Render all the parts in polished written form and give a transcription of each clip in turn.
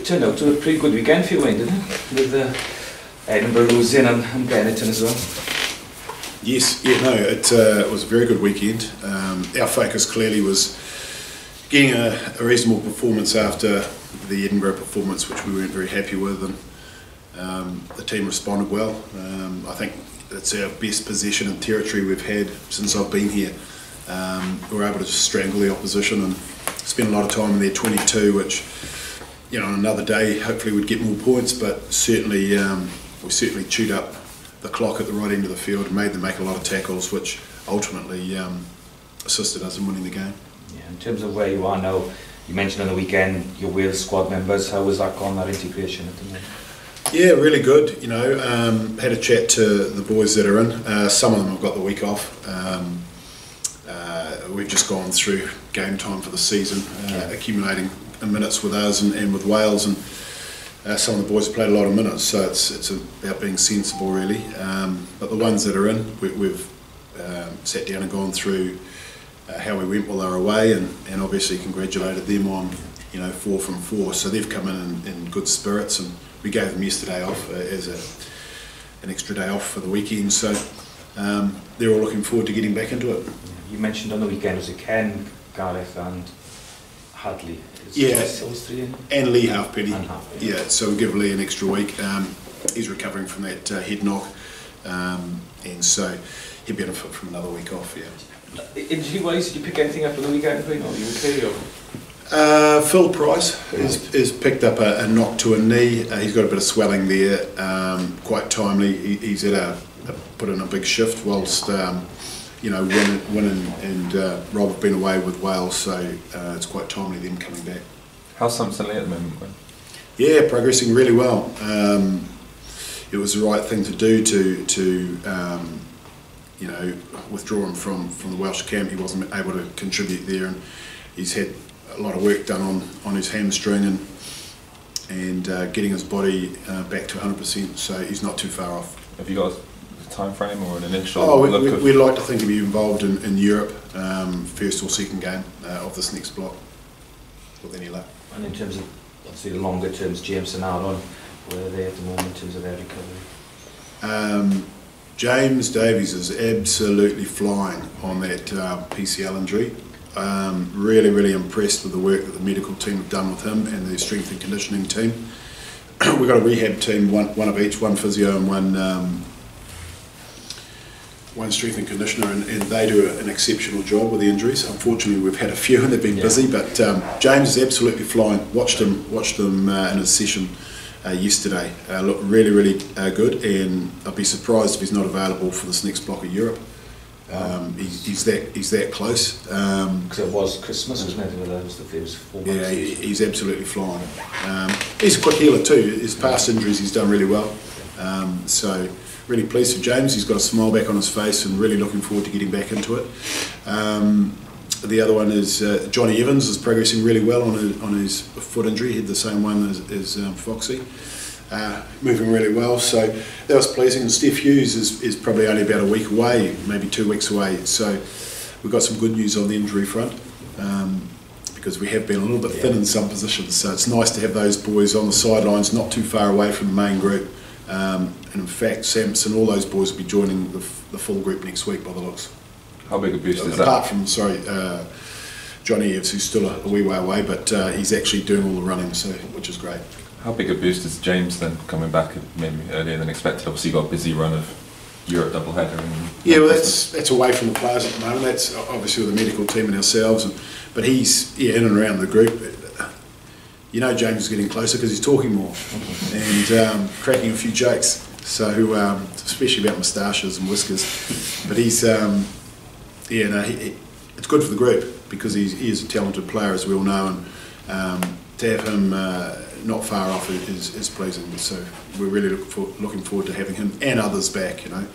It turned out to be a pretty good weekend for you, Wayne, didn't it? With Edinburgh losing and Benetton as well. Yes, yeah, no, it was a very good weekend. Our focus clearly was getting a reasonable performance after the Edinburgh performance, which we weren't very happy with, and the team responded well. I think it's our best possession and territory we've had since I've been here. We were able to just strangle the opposition and spend a lot of time in their 22, which, you know, on another day hopefully we'd get more points, but certainly we certainly chewed up the clock at the right end of the field and made them make a lot of tackles, which ultimately assisted us in winning the game. Yeah, in terms of where you are now, you mentioned on the weekend your Wales squad members. How was that gone, that integration at the moment? Yeah, really good. You know, had a chat to the boys that are in. Some of them have got the week off. We've just gone through game time for the season, accumulating minutes with us and with Wales, and some of the boys have played a lot of minutes, so it's about being sensible really. But the ones that are in, we've sat down and gone through how we went while they were away, and obviously congratulated them on, you know, 4 from 4. So they've come in good spirits, and we gave them yesterday off as an extra day off for the weekend. So they're all looking forward to getting back into it. You mentioned on the weekend, was it Ken, Gareth and Hadley? Yeah, those three in? And Lee Halfpenny. Halfpenny. Yeah, so we'll give Lee an extra week. He's recovering from that head knock, and so he'll benefit from another week off. Yeah. Injury-wise, did you pick anything up on the weekend? Or you okay? Or? Phil Price has picked up a knock to a knee. He's got a bit of swelling there, quite timely. He's put in a big shift whilst you know, winning and Rob have been away with Wales, so it's quite timely them coming back. How's Samson Lee at the moment, Glenn? Yeah, progressing really well. It was the right thing to do to you know, withdraw him from the Welsh camp. He wasn't able to contribute there, and he's had a lot of work done on his hamstring and getting his body back to 100%, so he's not too far off. Have you got a time frame or an initial we'd like to think he'll be involved in Europe, first or second game of this next block, with any luck. And in terms of, obviously, the longer terms, James and Aaron, where are they at the moment in terms of their recovery? James Davies is absolutely flying on that PCL injury. Really, really impressed with the work that the medical team have done with him and the strength and conditioning team. We've got a rehab team, one of each, one physio and one strength and conditioner, and they do an exceptional job with the injuries. Unfortunately, we've had a few and they've been busy, but James is absolutely flying. Watched him in his session yesterday. Looked really, really good, and I'd be surprised if he's not available for this next block of Europe. He's that close. Because it was Christmas, wasn't it? It was the first 4 months. Yeah, he's absolutely flying. He's a quick healer too. His past injuries, he's done really well. So really pleased for James. He's got a smile back on his face and really looking forward to getting back into it. The other one is Johnny Evans is progressing really well on his foot injury. He had the same one as Foxy. Moving really well, so that was pleasing. And Steph Hughes is probably only about a week away, maybe 2 weeks away, so we've got some good news on the injury front, because we have been a little bit thin in some positions, so it's nice to have those boys on the sidelines, not too far away from the main group. And in fact, Samson, all those boys will be joining the full group next week by the looks. How big a boost is that? Apart from, Johnny Evans, who's still a wee way away, but he's actually doing all the running, so which is great. How big a boost is James then coming back maybe earlier than expected? Obviously, you got a busy run of Europe doubleheader. Yeah, well, that's away from the players at the moment. That's obviously with the medical team and ourselves. But he's in and around the group. You know, James is getting closer because he's talking more and cracking a few jokes. So, especially about moustaches and whiskers. But he's, it's good for the group because he is a talented player, as we all know, and to have him not far off is pleasing. So we're really looking forward to having him and others back. You know,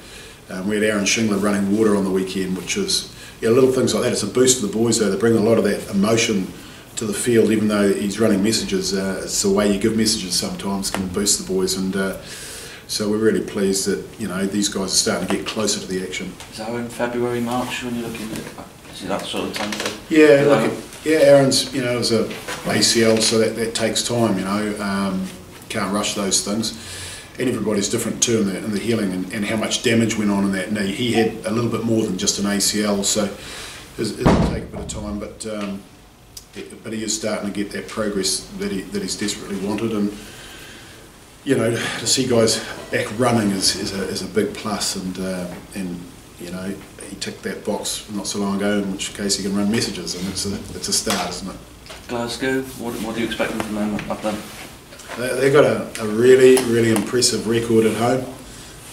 we had Aaron Shingler running water on the weekend, which is little things like that. It's a boost for the boys though. They bring a lot of that emotion to the field, even though he's running messages. It's the way you give messages sometimes can boost the boys, and so we're really pleased that these guys are starting to get closer to the action. Is that in February, March when you're looking at? Is it that sort of time? Yeah, Aaron's was a ACL, so that takes time, you know. Can't rush those things. And everybody's different too in the healing and how much damage went on in that knee. He had a little bit more than just an ACL, so it'll take a bit of time, but he is starting to get that progress that he's desperately wanted. And you know, to see guys back running is a big plus, and you know, he ticked that box not so long ago, in which case he can run messages, and it's a start, isn't it? Glasgow, what do you expect from them up there? They've got a really impressive record at home.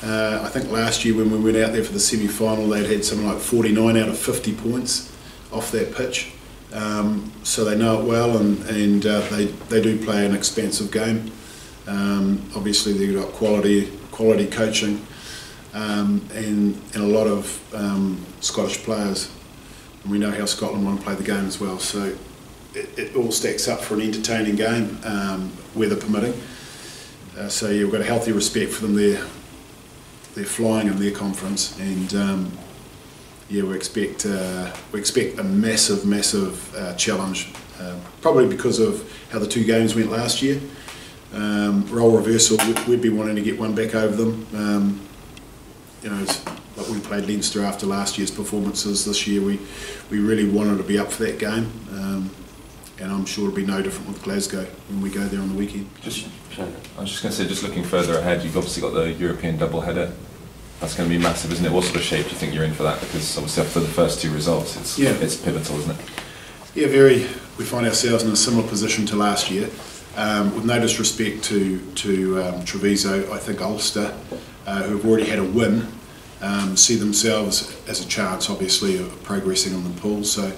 I think last year when we went out there for the semi-final, they'd had something like 49 out of 50 points off that pitch. So they know it well, and they do play an expansive game. Obviously they've got quality coaching, and a lot of Scottish players. And we know how Scotland want to play the game as well. So it all stacks up for an entertaining game, weather permitting. So yeah, we've got a healthy respect for them. They're flying in their conference, and yeah, we expect a massive challenge, probably because of how the two games went last year. Role reversal, we'd be wanting to get one back over them. You know, it's like we played Leinster after last year's performances. This year we really wanted to be up for that game. And I'm sure it'll be no different with Glasgow when we go there on the weekend. I was just going to say, just looking further ahead, you've obviously got the European doubleheader. That's going to be massive, isn't it? What sort of shape do you think you're in for that? Because obviously after the first two results, it's pivotal, isn't it? Yeah, very. We find ourselves in a similar position to last year. With no disrespect to Treviso, I think Ulster, who have already had a win, see themselves as a chance, obviously, of progressing in the pool. So,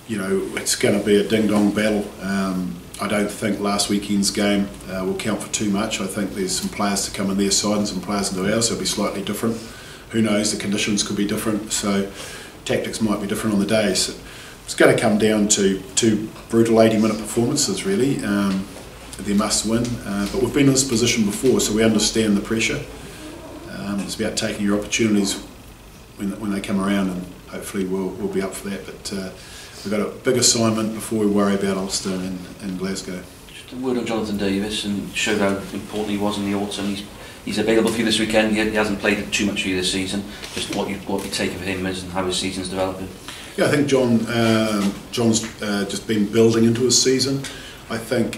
you know, it's going to be a ding-dong battle. I don't think last weekend's game will count for too much. I think there's some players to come in their side and some players into ours. It'll be slightly different. Who knows? The conditions could be different, so tactics might be different on the day. So it's going to come down to two brutal 80-minute performances, really. They must win, but we've been in this position before, so we understand the pressure. It's about taking your opportunities when they come around, and hopefully we'll be up for that. But we've got a big assignment before we worry about Ulster and Glasgow. Just a word on Jonathan Davis, and showed how important he was in the autumn. He's available for you this weekend. He hasn't played too much for you this season. Just what you take of him is and how his season's developing. Yeah, I think John's just been building into his season. I think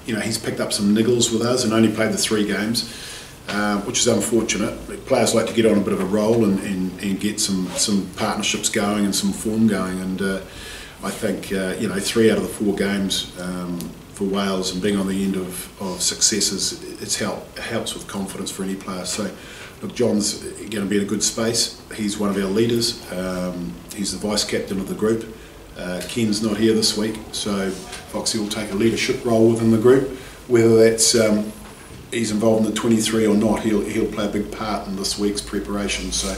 you know, he's picked up some niggles with us and only played the 3 games, which is unfortunate. Players like to get on a bit of a roll and get some partnerships going and some form going. And I think you know, 3 out of the 4 games for Wales and being on the end of successes, it helps with confidence for any player. So look, John's going to be in a good space. He's one of our leaders. He's the vice captain of the group. Ken's not here this week, so Foxy will take a leadership role within the group. Whether that's he's involved in the 23 or not, he'll play a big part in this week's preparation. So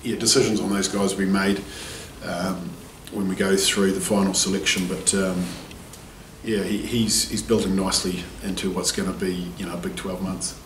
yeah, decisions on those guys will be made when we go through the final selection. But yeah, he's building nicely into what's going to be, you know, a big 12 months.